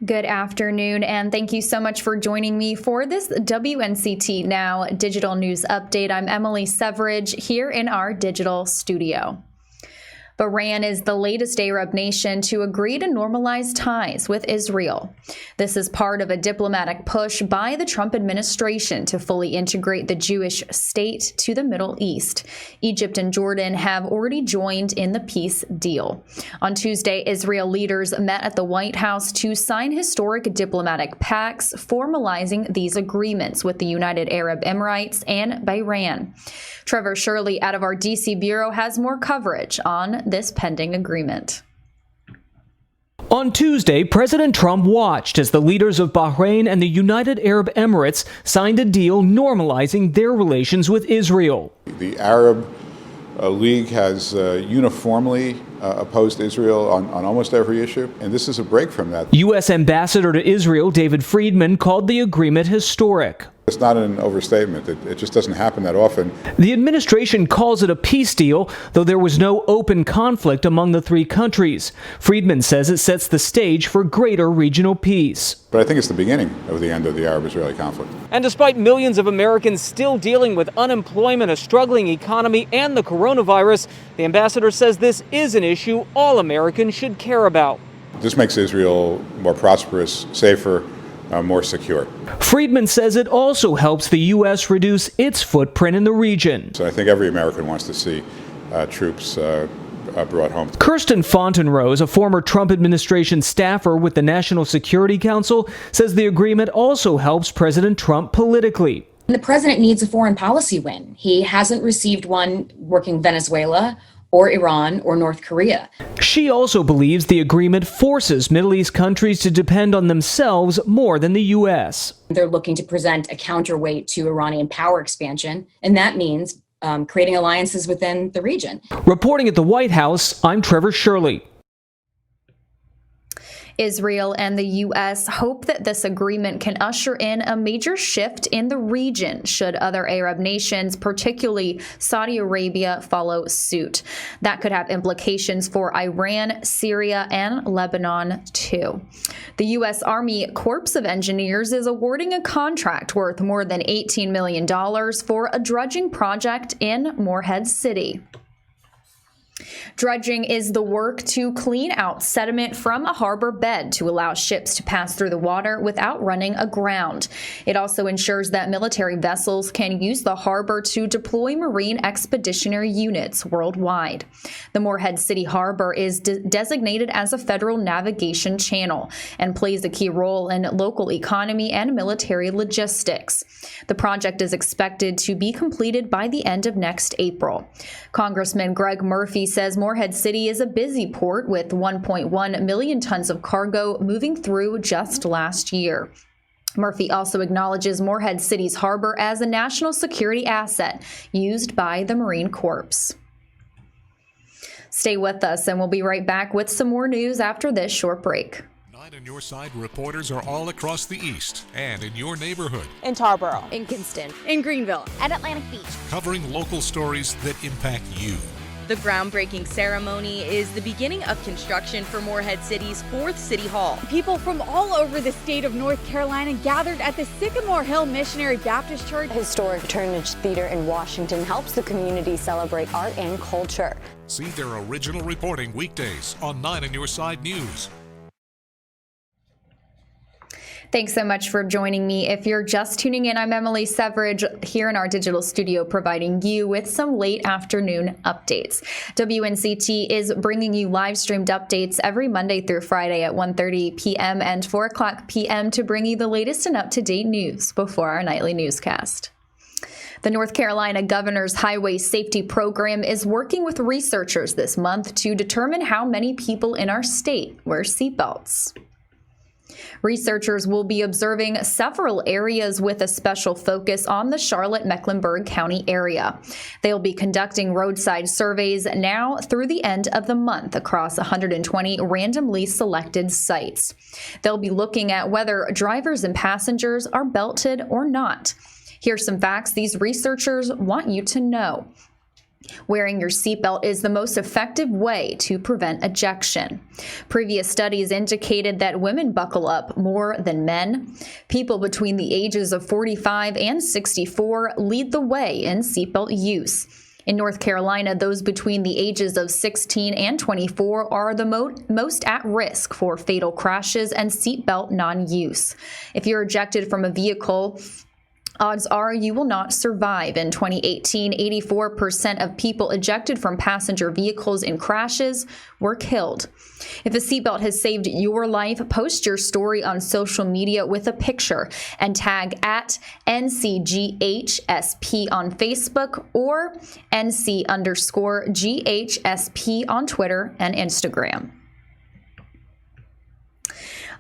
Good afternoon, and thank you so much for joining me for this WNCT Now digital news update. I'm Emily Severage here in our digital studio. Bahrain is the latest Arab nation to agree to normalize ties with Israel. This is part of a diplomatic push by the Trump administration to fully integrate the Jewish state to the Middle East. Egypt and Jordan have already joined in the peace deal. On Tuesday, Israel leaders met at the White House to sign historic diplomatic pacts formalizing these agreements with the United Arab Emirates and Bahrain. Trevor Shirley out of our D.C. Bureau has more coverage on this pending agreement. On Tuesday, President Trump watched as the leaders of Bahrain and the United Arab Emirates signed a deal normalizing their relations with Israel. The Arab League has uniformly opposed Israel on almost every issue, and this is a break from that. U.S. Ambassador to Israel David Friedman called the agreement historic. It's not an overstatement. It just doesn't happen that often. The administration calls it a peace deal, though there was no open conflict among the three countries. Friedman says it sets the stage for greater regional peace. But I think it's the beginning of the end of the Arab-Israeli conflict. And despite millions of Americans still dealing with unemployment, a struggling economy, and the coronavirus, the ambassador says this is an issue all Americans should care about. This makes Israel more prosperous, safer, more secure. Friedman says it also helps the U.S. reduce its footprint in the region. So I think every American wants to see troops brought home. Kirsten Fontenrose, a former Trump administration staffer with the National Security Council, says the agreement also helps President Trump politically. The president needs a foreign policy win. He hasn't received one working Venezuela or Iran or North Korea. She also believes the agreement forces Middle East countries to depend on themselves more than the U.S. They're looking to present a counterweight to Iranian power expansion, and that means creating alliances within the region. Reporting at the White House, I'm Trevor Shirley. Israel and the U.S. hope that this agreement can usher in a major shift in the region should other Arab nations, particularly Saudi Arabia, follow suit. That could have implications for Iran, Syria, and Lebanon, too. The U.S. Army Corps of Engineers is awarding a contract worth more than $18 million for a dredging project in Morehead City. Dredging is the work to clean out sediment from a harbor bed to allow ships to pass through the water without running aground. It also ensures that military vessels can use the harbor to deploy marine expeditionary units worldwide. The Morehead City Harbor is designated as a federal navigation channel and plays a key role in local economy and military logistics. The project is expected to be completed by the end of next April. Congressman Greg Murphy says Morehead City is a busy port with 1.1 million tons of cargo moving through just last year. Murphy also acknowledges Morehead City's harbor as a national security asset used by the Marine Corps. Stay with us, and we'll be right back with some more news after this short break. Nine on Your Side reporters are all across the East and in your neighborhood. In Tarboro, in Kinston, in Greenville, at Atlantic Beach. Covering local stories that impact you. The groundbreaking ceremony is the beginning of construction for Morehead City's 4th City Hall. People from all over the state of North Carolina gathered at the Sycamore Hill Missionary Baptist Church. Historic Turnage Theater in Washington helps the community celebrate art and culture. See their original reporting weekdays on 9 on Your Side News. Thanks so much for joining me. If you're just tuning in, I'm Emily Severage here in our digital studio providing you with some late afternoon updates. WNCT is bringing you live streamed updates every Monday through Friday at 1:30 p.m. and 4 o'clock p.m. to bring you the latest and up-to-date news before our nightly newscast. The North Carolina Governor's Highway Safety Program is working with researchers this month to determine how many people in our state wear seatbelts. Researchers will be observing several areas with a special focus on the Charlotte-Mecklenburg County area. They'll be conducting roadside surveys now through the end of the month across 120 randomly selected sites. They'll be looking at whether drivers and passengers are belted or not. Here's some facts these researchers want you to know. Wearing your seatbelt is the most effective way to prevent ejection. Previous studies indicated that women buckle up more than men. People between the ages of 45 and 64 lead the way in seatbelt use. In North Carolina, those between the ages of 16 and 24 are the most at risk for fatal crashes and seatbelt non-use. If you're ejected from a vehicle, odds are you will not survive. In 2018, 84% of people ejected from passenger vehicles in crashes were killed. If a seatbelt has saved your life, post your story on social media with a picture and tag at NCGHSP on Facebook or NC_GHSP on Twitter and Instagram.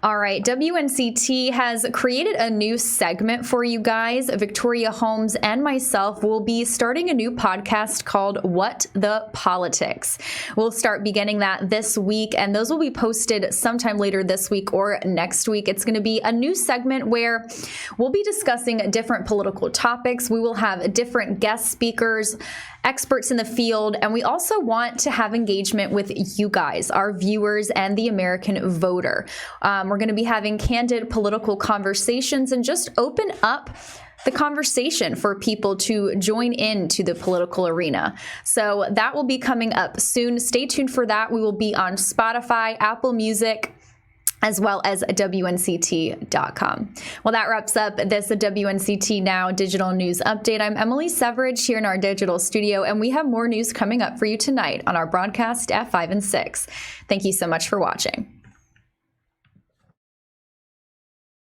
All right, WNCT has created a new segment for you guys. Victoria Holmes and myself will be starting a new podcast called What the Politics. We'll start beginning that this week, and those will be posted sometime later this week or next week. It's going to be a new segment where we'll be discussing different political topics. We will have different guest speakers, experts in the field, and we also want to have engagement with you guys, our viewers, and the American voter. We're going to be having candid political conversations and just open up the conversation for people to join into the political arena. So that will be coming up soon. Stay tuned for that. We will be on Spotify, Apple Music, as well as WNCT.com. Well, that wraps up this WNCT Now digital news update. I'm Emily Severidge here in our digital studio, and we have more news coming up for you tonight on our broadcast at 5 and 6. Thank you so much for watching.